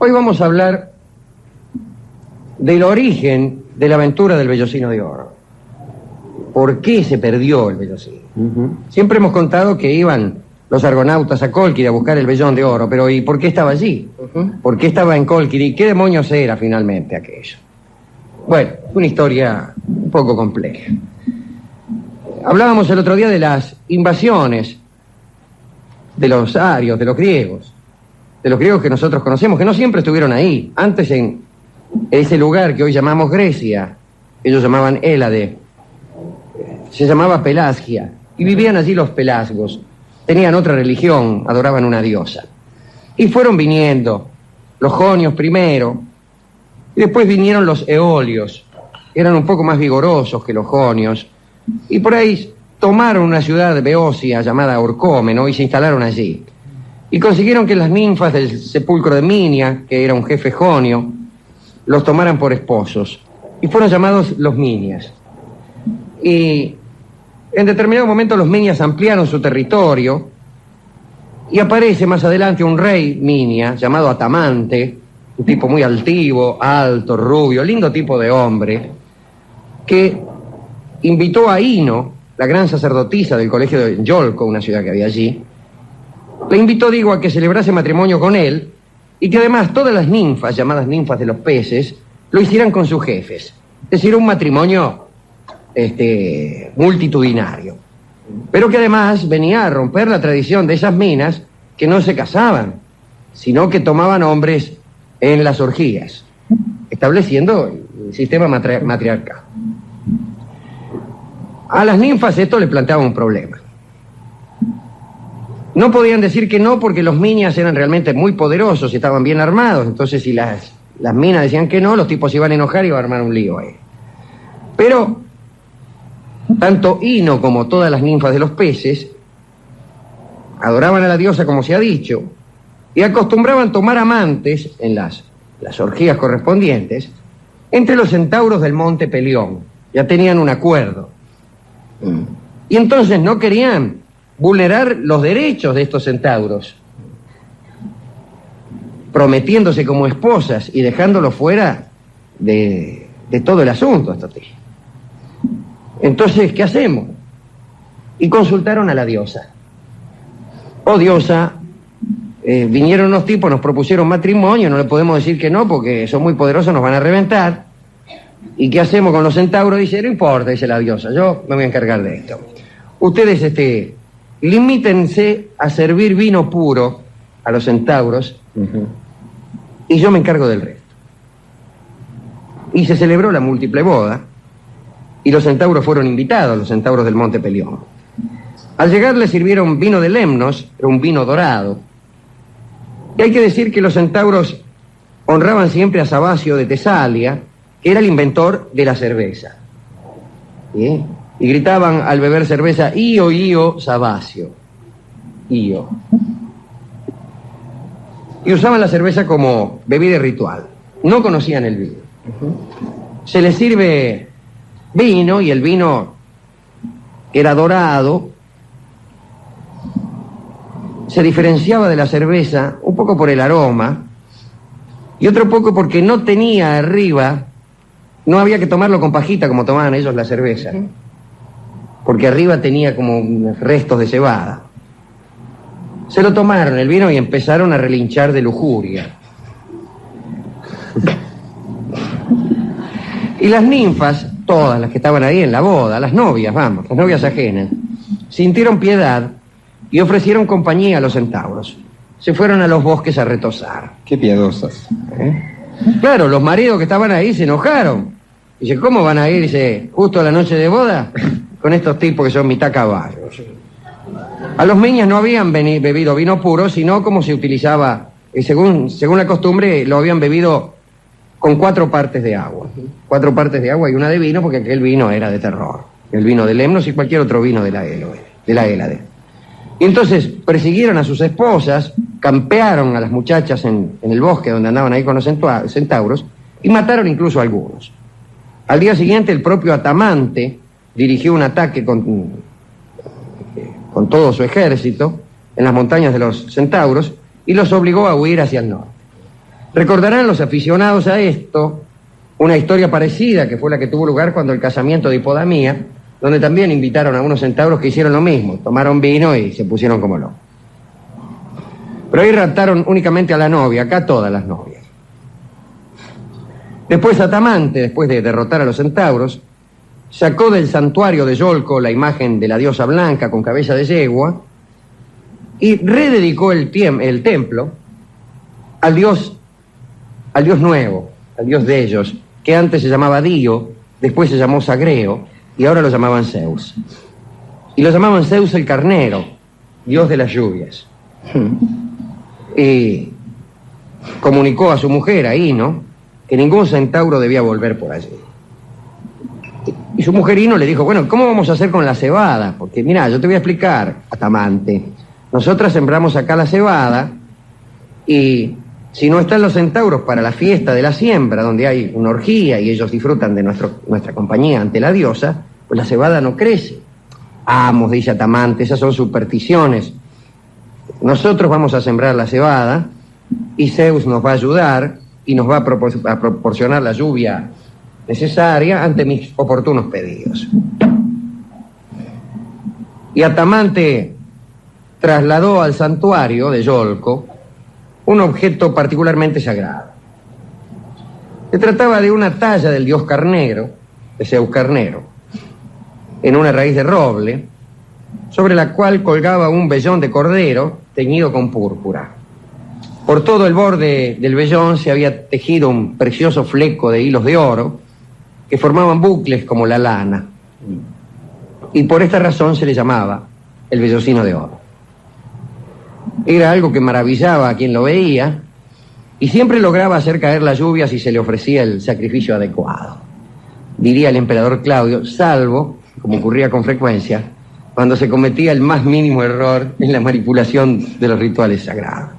Hoy vamos a hablar del origen de la aventura del Vellocino de Oro. ¿Por qué se perdió el Vellocino? Siempre hemos contado que iban los argonautas a Colquiri a buscar el Vellón de Oro, pero ¿y por qué estaba allí? ¿Por qué estaba en Colquiri? ¿Qué demonios era finalmente aquello? Bueno, una historia un poco compleja. Hablábamos el otro día de las invasiones de los arios, de los griegos que nosotros conocemos, que no siempre estuvieron ahí. Antes en ese lugar que hoy llamamos Grecia, ellos llamaban Hélade, se llamaba Pelasgia, y vivían allí los pelasgos. Tenían otra religión, adoraban una diosa. Y fueron viniendo los jonios primero, y después vinieron los eolios, eran un poco más vigorosos que los jonios, y por ahí tomaron una ciudad de Beocia llamada Orcómeno y se instalaron allí. Y consiguieron que las ninfas del sepulcro de Minia, que era un jefe jonio, los tomaran por esposos. Y fueron llamados los Minias. Y en determinado momento los Minias ampliaron su territorio y aparece más adelante un rey Minia llamado Atamante, un tipo muy altivo, alto, rubio, lindo tipo de hombre, que invitó a Ino, la gran sacerdotisa del colegio de Yolco, una ciudad que había allí, le invitó, digo, a que celebrase matrimonio con él y que además todas las ninfas, llamadas ninfas de los peces, lo hicieran con sus jefes. Es decir, un matrimonio multitudinario. Pero que además venía a romper la tradición de esas minas que no se casaban, sino que tomaban hombres en las orgías, estableciendo el sistema matriarcal. A las ninfas esto le planteaba un problema. No podían decir que no porque los minias eran realmente muy poderosos y estaban bien armados. Entonces si las minas decían que no, los tipos se iban a enojar y iban a armar un lío ahí. Pero tanto Ino como todas las ninfas de los peces adoraban a la diosa, como se ha dicho, y acostumbraban tomar amantes en las orgías correspondientes entre los centauros del monte Pelión. Ya tenían un acuerdo. Y entonces no querían vulnerar los derechos de estos centauros, prometiéndose como esposas y dejándolos fuera de todo el asunto. Entonces, ¿qué hacemos? Y consultaron a la diosa. Oh, diosa, vinieron unos tipos, nos propusieron matrimonio, no le podemos decir que no porque son muy poderosos, nos van a reventar. ¿Y qué hacemos con los centauros? Dice, no importa, dice la diosa, yo me voy a encargar de esto. Ustedes, limítense a servir vino puro a los centauros y yo me encargo del resto. Y se celebró la múltiple boda y los centauros fueron invitados, los centauros del monte Pelión. Al llegar les sirvieron vino de Lemnos, era un vino dorado. Y hay que decir que los centauros honraban siempre a Sabacio de Tesalia, que era el inventor de la cerveza. ¿Sí? Y gritaban al beber cerveza, Io, Io, Sabacio. Io. Y usaban la cerveza como bebida ritual. No conocían el vino. Se les sirve vino y el vino era dorado. Se diferenciaba de la cerveza un poco por el aroma y otro poco porque no tenía arriba, no había que tomarlo con pajita como tomaban ellos la cerveza, porque arriba tenía como restos de cebada. Se lo tomaron el vino y empezaron a relinchar de lujuria. Y las ninfas, todas las que estaban ahí en la boda, las novias, vamos, las novias ajenas, sintieron piedad y ofrecieron compañía a los centauros. Se fueron a los bosques a retosar. Qué piadosas. Claro, los maridos que estaban ahí se enojaron. Dice, ¿cómo van a ir? Dice, justo a la noche de boda con estos tipos que son mitad caballos. A los Minias no habían bebido vino puro, sino como se utilizaba, según la costumbre, lo habían bebido con 4 partes de agua. 4 partes de agua y una de vino, porque aquel vino era de terror. El vino de Lemnos y cualquier otro vino de la Hélade. Y entonces persiguieron a sus esposas, campearon a las muchachas en el bosque donde andaban ahí con los centauros y mataron incluso a algunos. Al día siguiente el propio Atamante dirigió un ataque con todo su ejército en las montañas de los centauros y los obligó a huir hacia el norte. Recordarán los aficionados a esto una historia parecida que fue la que tuvo lugar cuando el casamiento de Hipodamía, donde también invitaron a unos centauros que hicieron lo mismo, tomaron vino y se pusieron como locos. Pero ahí raptaron únicamente a la novia, acá todas las novias. Después Atamante, después de derrotar a los centauros, sacó del santuario de Yolco la imagen de la diosa blanca con cabeza de yegua y rededicó el templo al dios nuevo, al dios de ellos, que antes se llamaba Dio, después se llamó Sagreo y ahora lo llamaban Zeus. Y lo llamaban Zeus el carnero, dios de las lluvias. Y comunicó a su mujer, a Ino, que ningún centauro debía volver por allí. Y su mujer Ino le dijo, bueno, ¿cómo vamos a hacer con la cebada? Porque mira, yo te voy a explicar, Atamante. Nosotras sembramos acá la cebada y si no están los centauros para la fiesta de la siembra, donde hay una orgía y ellos disfrutan de nuestra compañía ante la diosa, pues la cebada no crece. Vamos, dice Atamante, esas son supersticiones. Nosotros vamos a sembrar la cebada y Zeus nos va a ayudar y nos va a proporcionar la lluvia necesaria ante mis oportunos pedidos. Y Atamante trasladó al santuario de Yolco un objeto particularmente sagrado. Se trataba de una talla del dios carnero, de Zeus carnero, en una raíz de roble, sobre la cual colgaba un vellón de cordero teñido con púrpura. Por todo el borde del vellón se había tejido un precioso fleco de hilos de oro que formaban bucles como la lana. Y por esta razón se le llamaba el vellocino de oro. Era algo que maravillaba a quien lo veía y siempre lograba hacer caer la lluvia si se le ofrecía el sacrificio adecuado. Diría el emperador Claudio, salvo, como ocurría con frecuencia, cuando se cometía el más mínimo error en la manipulación de los rituales sagrados.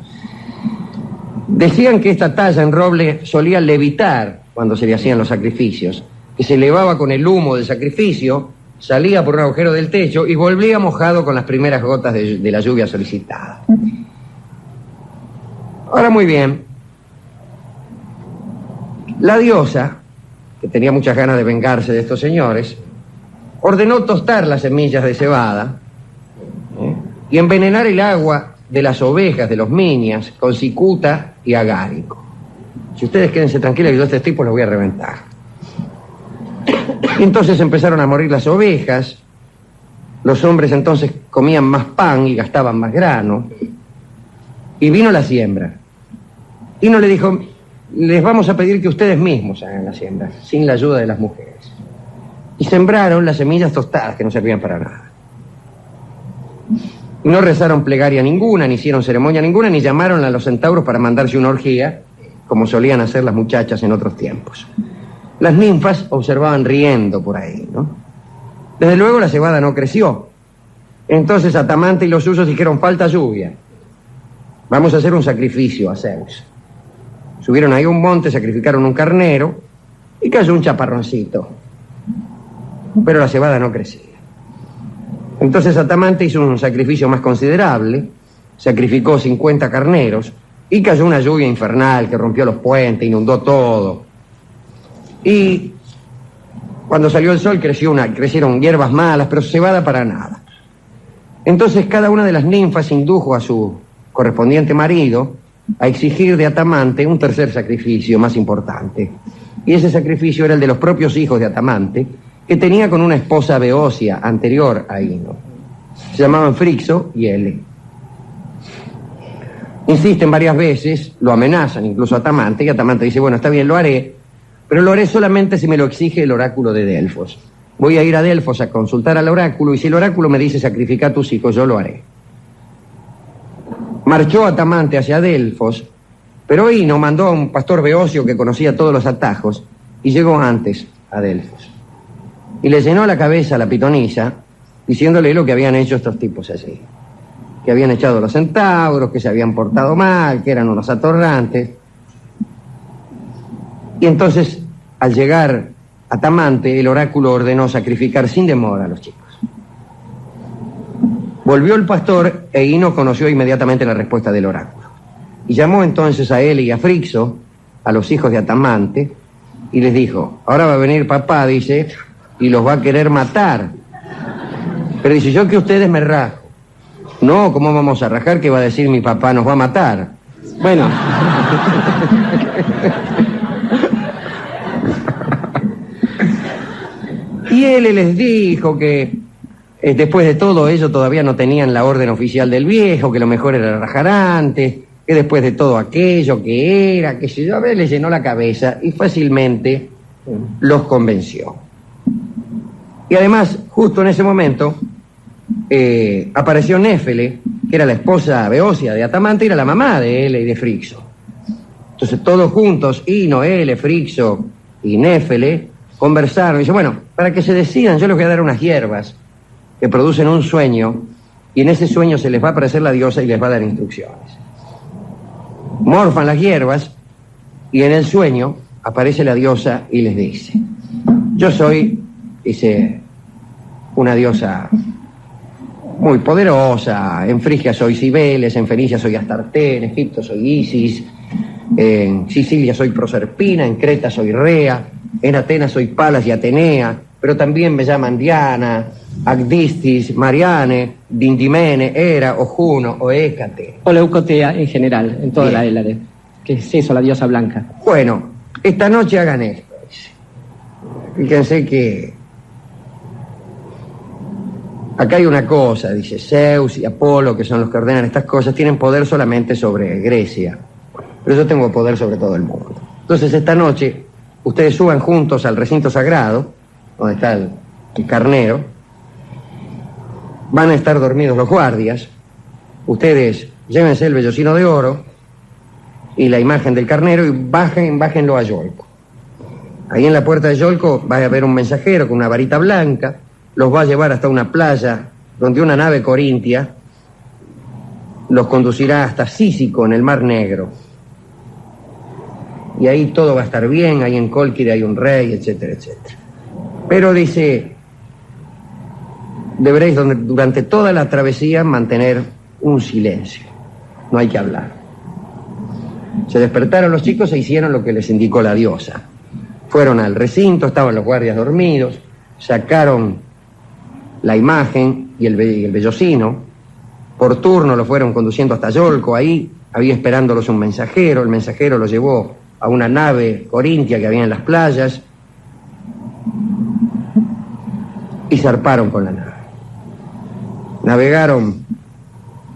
Decían que esta talla en roble solía levitar cuando se le hacían los sacrificios, que se elevaba con el humo del sacrificio, salía por un agujero del techo y volvía mojado con las primeras gotas de la lluvia solicitada. Ahora muy bien, la diosa, que tenía muchas ganas de vengarse de estos señores, ordenó tostar las semillas de cebada y envenenar el agua de las ovejas de los minias con cicuta y agárico. Si ustedes quédense tranquilos, yo a este tipo los voy a reventar. Y entonces empezaron a morir las ovejas, los hombres entonces comían más pan y gastaban más grano, y vino la siembra. Y no le dijo, les vamos a pedir que ustedes mismos hagan la siembra, sin la ayuda de las mujeres. Y sembraron las semillas tostadas que no servían para nada. No rezaron plegaria ninguna, ni hicieron ceremonia ninguna, ni llamaron a los centauros para mandarse una orgía, como solían hacer las muchachas en otros tiempos. Las ninfas observaban riendo por ahí, ¿no? Desde luego la cebada no creció. Entonces Atamante y los suyos dijeron, falta lluvia. Vamos a hacer un sacrificio a Zeus. Subieron ahí a un monte, sacrificaron un carnero y cayó un chaparroncito. Pero la cebada no crecía. Entonces Atamante hizo un sacrificio más considerable, sacrificó 50 carneros y cayó una lluvia infernal que rompió los puentes, inundó todo. Y cuando salió el sol crecieron hierbas malas, pero cebada para nada. Entonces cada una de las ninfas indujo a su correspondiente marido a exigir de Atamante un tercer sacrificio más importante. Y ese sacrificio era el de los propios hijos de Atamante, que tenía con una esposa beocia anterior a Ino. Se llamaban Frixo y Ele. Insisten varias veces, lo amenazan incluso a Atamante, y Atamante dice, bueno, está bien, lo haré, pero lo haré solamente si me lo exige el oráculo de Delfos. Voy a ir a Delfos a consultar al oráculo, y si el oráculo me dice sacrifica a tus hijos, yo lo haré. Marchó Atamante hacia Delfos, pero Ino mandó a un pastor beocio que conocía todos los atajos, y llegó antes a Delfos. Y le llenó la cabeza a la pitonisa, diciéndole lo que habían hecho estos tipos allí. Que habían echado a los centauros, que se habían portado mal, que eran unos atorrantes. Y entonces, al llegar Atamante, el oráculo ordenó sacrificar sin demora a los chicos. Volvió el pastor e Ino conoció inmediatamente la respuesta del oráculo. Y llamó entonces a él y a Frixo a los hijos de Atamante y les dijo: ahora va a venir papá, dice, y los va a querer matar. Pero dice: yo que ustedes me rajo. No, ¿cómo vamos a rajar? ¿Qué va a decir mi papá? Nos va a matar. Bueno. Y él les dijo que después de todo ellos todavía no tenían la orden oficial del viejo, que lo mejor era rajar antes, que después de todo aquello que era, que sé yo, a ver, les llenó la cabeza y fácilmente los convenció. Y además, justo en ese momento, apareció Néfele, que era la esposa beocia de Atamante y era la mamá de Ele y de Frixo. Entonces todos juntos, Ino, Ele, Frixo y Néfele, conversaron y dice: bueno, para que se decidan yo les voy a dar unas hierbas que producen un sueño y en ese sueño se les va a aparecer la diosa y les va a dar instrucciones. Morfan las hierbas y en el sueño aparece la diosa y les dice: yo soy, dice, una diosa muy poderosa, en Frigia soy Cibeles, en Fenicia soy Astarte, en Egipto soy Isis, en Sicilia soy Proserpina, en Creta soy Rea, en Atenas soy Palas y Atenea, pero también me llaman Diana, Agdistis, Mariane, Dindimene, Hera, o Juno, o Hécate. O Leucotea en general, en toda la Hélade. ¿Qué es eso, la diosa blanca? Bueno, esta noche hagan esto. Fíjense que acá hay una cosa, dice: Zeus y Apolo, que son los que ordenan estas cosas, tienen poder solamente sobre Grecia, pero yo tengo poder sobre todo el mundo. Entonces esta noche ustedes suban juntos al recinto sagrado, donde está el carnero, van a estar dormidos los guardias, ustedes llévense el vellocino de oro y la imagen del carnero y bájenlo a Yolco. Ahí en la puerta de Yolco va a haber un mensajero con una varita blanca, los va a llevar hasta una playa donde una nave corintia los conducirá hasta Cícico en el Mar Negro. Y ahí todo va a estar bien, ahí en Cólquide hay un rey, etcétera, etcétera. Pero dice, deberéis durante toda la travesía mantener un silencio, no hay que hablar. Se despertaron los chicos e hicieron lo que les indicó la diosa. Fueron al recinto, estaban los guardias dormidos, sacaron la imagen y el vellocino, por turno lo fueron conduciendo hasta Yolco. Ahí había esperándolos un mensajero, el mensajero los llevó a una nave corintia que había en las playas y zarparon con la nave. Navegaron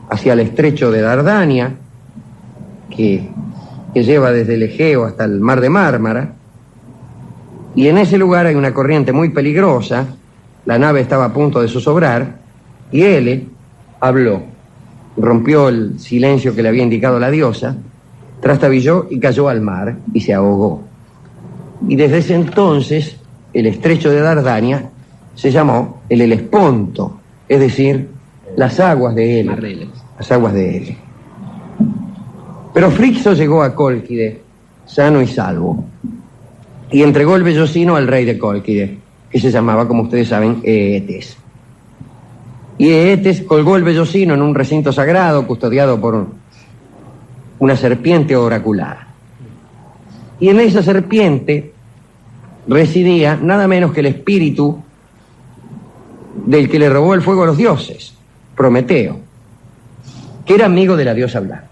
hacia el estrecho de Dardania, que lleva desde el Egeo hasta el Mar de Mármara, y en ese lugar hay una corriente muy peligrosa. La nave estaba a punto de zozobrar y Ele habló, rompió el silencio que le había indicado la diosa, trastabilló y cayó al mar y se ahogó. Y desde ese entonces el estrecho de Dardania se llamó el Helesponto, es decir, las aguas de Ele. Las aguas de Ele. Pero Frixo llegó a Cólquide sano y salvo y entregó el vellocino al rey de Cólquide, que se llamaba, como ustedes saben, Eetes. Y Eetes colgó el vellocino en un recinto sagrado custodiado por una serpiente oracular. Y en esa serpiente residía nada menos que el espíritu del que le robó el fuego a los dioses, Prometeo, que era amigo de la diosa blanca.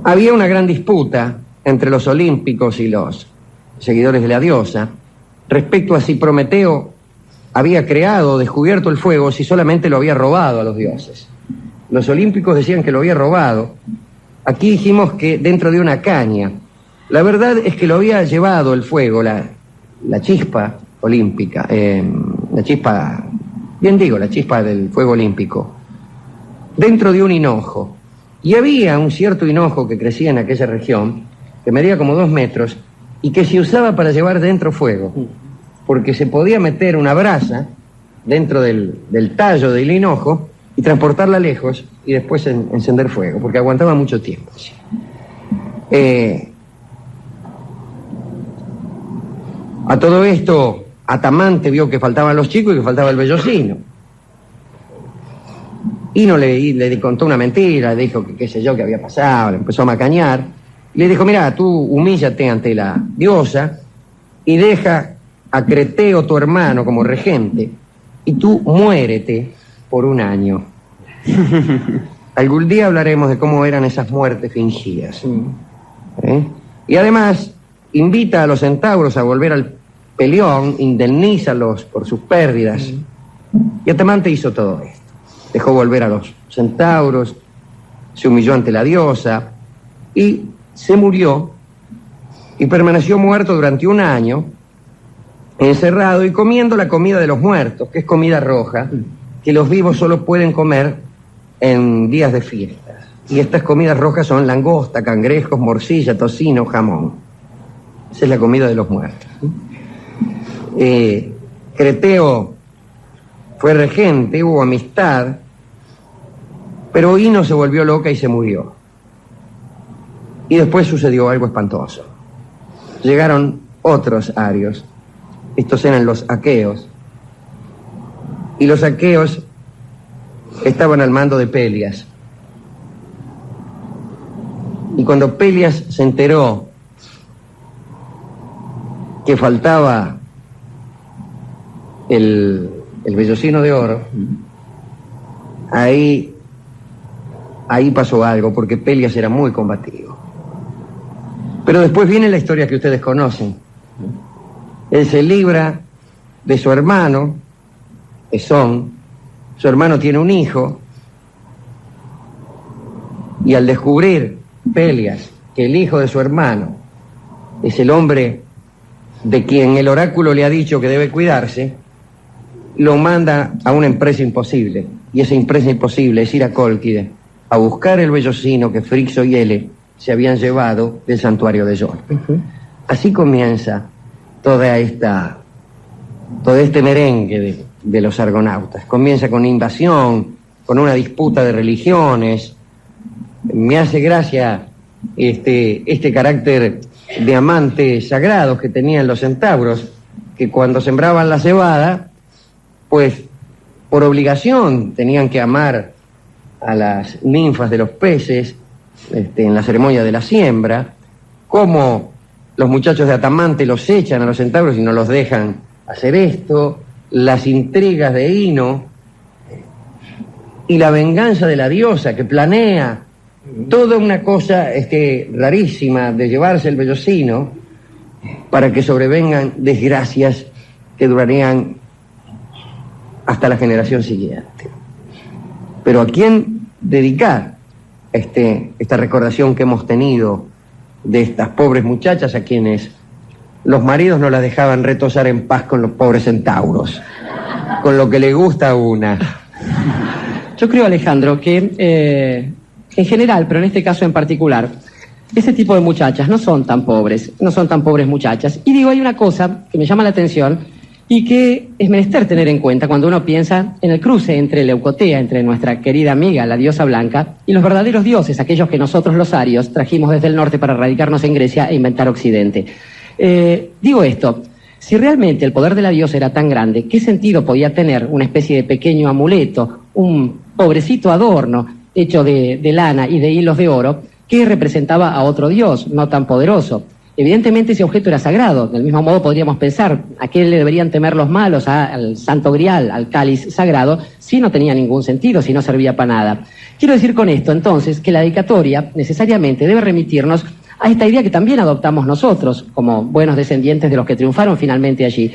Había una gran disputa entre los olímpicos y los seguidores de la diosa respecto a si Prometeo había creado o descubierto el fuego, si solamente lo había robado a los dioses. Los olímpicos decían que lo había robado. Aquí dijimos que dentro de una caña. La verdad es que lo había llevado el fuego, la chispa olímpica, la chispa del fuego olímpico, dentro de un hinojo. Y había un cierto hinojo que crecía en aquella región, que medía como 2 metros, y que se usaba para llevar dentro fuego, porque se podía meter una brasa dentro del tallo del hinojo y transportarla lejos y después encender fuego, porque aguantaba mucho tiempo. A todo esto, Atamante vio que faltaban los chicos y que faltaba el vellocino. Y no le contó una mentira, le dijo que qué sé yo, que había pasado, le empezó a macañar, Le dijo, mira, tú humíllate ante la diosa y deja a Creteo, tu hermano, como regente, y tú muérete por un año. Algún día hablaremos de cómo eran esas muertes fingidas. Y además, invita a los centauros a volver al Pelión, indemnízalos por sus pérdidas. Y Atamante hizo todo esto. Dejó volver a los centauros, se humilló ante la diosa y se murió y permaneció muerto durante un año, encerrado y comiendo la comida de los muertos, que es comida roja, que los vivos solo pueden comer en días de fiestas. Y estas comidas rojas son langosta, cangrejos, morcilla, tocino, jamón. Esa es la comida de los muertos. Creteo fue regente, hubo amistad, pero Ino se volvió loca y se murió. Y después sucedió algo espantoso. Llegaron otros arios, estos eran los aqueos, y los aqueos estaban al mando de Pelias. Y cuando Pelias se enteró que faltaba el vellocino de oro, ahí pasó algo, porque Pelias era muy combativo. Pero después viene la historia que ustedes conocen. Él se libra de su hermano, Esón. Su hermano tiene un hijo, y al descubrir Pelias que el hijo de su hermano es el hombre de quien el oráculo le ha dicho que debe cuidarse, lo manda a una empresa imposible. Y esa empresa imposible es ir a Cólquide a buscar el vellocino que Frixo y Ele se habían llevado del santuario de Yor. Así comienza todo este merengue de los argonautas. Comienza con invasión, con una disputa de religiones. Me hace gracia este carácter de amantes sagrados que tenían los centauros, que cuando sembraban la cebada, pues por obligación tenían que amar a las ninfas de los peces en la ceremonia de la siembra, como los muchachos de Atamante los echan a los centauros y no los dejan hacer esto, las intrigas de Ino y la venganza de la diosa que planea toda una cosa rarísima de llevarse el vellocino para que sobrevengan desgracias que durarían hasta la generación siguiente. Pero ¿a quién dedicar esta recordación que hemos tenido de estas pobres muchachas a quienes los maridos no las dejaban retosar en paz con los pobres centauros, con lo que le gusta a una? Yo creo, Alejandro, que en general, pero en este caso en particular, ese tipo de muchachas no son tan pobres muchachas. Y digo, hay una cosa que me llama la atención y que es menester tener en cuenta cuando uno piensa en el cruce entre Leucotea, entre nuestra querida amiga, la diosa blanca, y los verdaderos dioses, aquellos que nosotros los arios trajimos desde el norte para radicarnos en Grecia e inventar Occidente. Digo esto, si realmente el poder de la diosa era tan grande, ¿qué sentido podía tener una especie de pequeño amuleto, un pobrecito adorno hecho de lana y de hilos de oro, que representaba a otro dios no tan poderoso? Evidentemente ese objeto era sagrado. Del mismo modo podríamos pensar a qué le deberían temer los malos, al santo grial, al cáliz sagrado, si no tenía ningún sentido, si no servía para nada. Quiero decir con esto, entonces, que la dedicatoria necesariamente debe remitirnos a esta idea que también adoptamos nosotros, como buenos descendientes de los que triunfaron finalmente allí.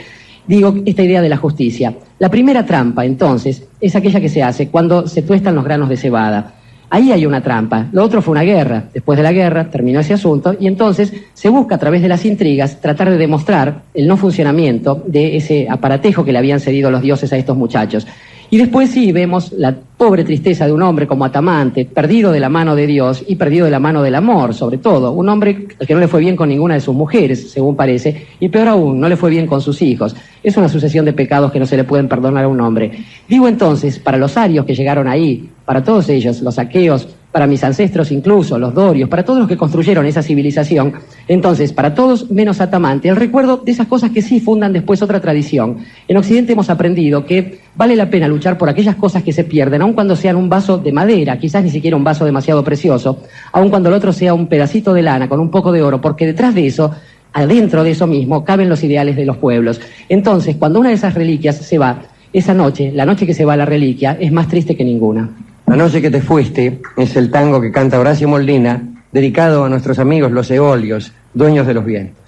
Digo, esta idea de la justicia. La primera trampa, entonces, es aquella que se hace cuando se tuestan los granos de cebada. Ahí hay una trampa. Lo otro fue una guerra. Después de la guerra terminó ese asunto y entonces se busca a través de las intrigas tratar de demostrar el no funcionamiento de ese aparatejo que le habían cedido los dioses a estos muchachos. Y después sí vemos la pobre tristeza de un hombre como Atamante, perdido de la mano de Dios y perdido de la mano del amor, sobre todo. Un hombre al que no le fue bien con ninguna de sus mujeres, según parece, y peor aún, no le fue bien con sus hijos. Es una sucesión de pecados que no se le pueden perdonar a un hombre. Digo entonces, para los arios que llegaron ahí, para todos ellos, los aqueos, para mis ancestros incluso, los dorios, para todos los que construyeron esa civilización. Entonces, para todos menos Atamante, el recuerdo de esas cosas que sí fundan después otra tradición. En Occidente hemos aprendido que vale la pena luchar por aquellas cosas que se pierden, aun cuando sean un vaso de madera, quizás ni siquiera un vaso demasiado precioso, aun cuando el otro sea un pedacito de lana con un poco de oro, porque detrás de eso, adentro de eso mismo, caben los ideales de los pueblos. Entonces, cuando una de esas reliquias se va, esa noche, la noche que se va la reliquia, es más triste que ninguna. La noche que te fuiste es el tango que canta Horacio Molina, dedicado a nuestros amigos los eolios, dueños de los vientos.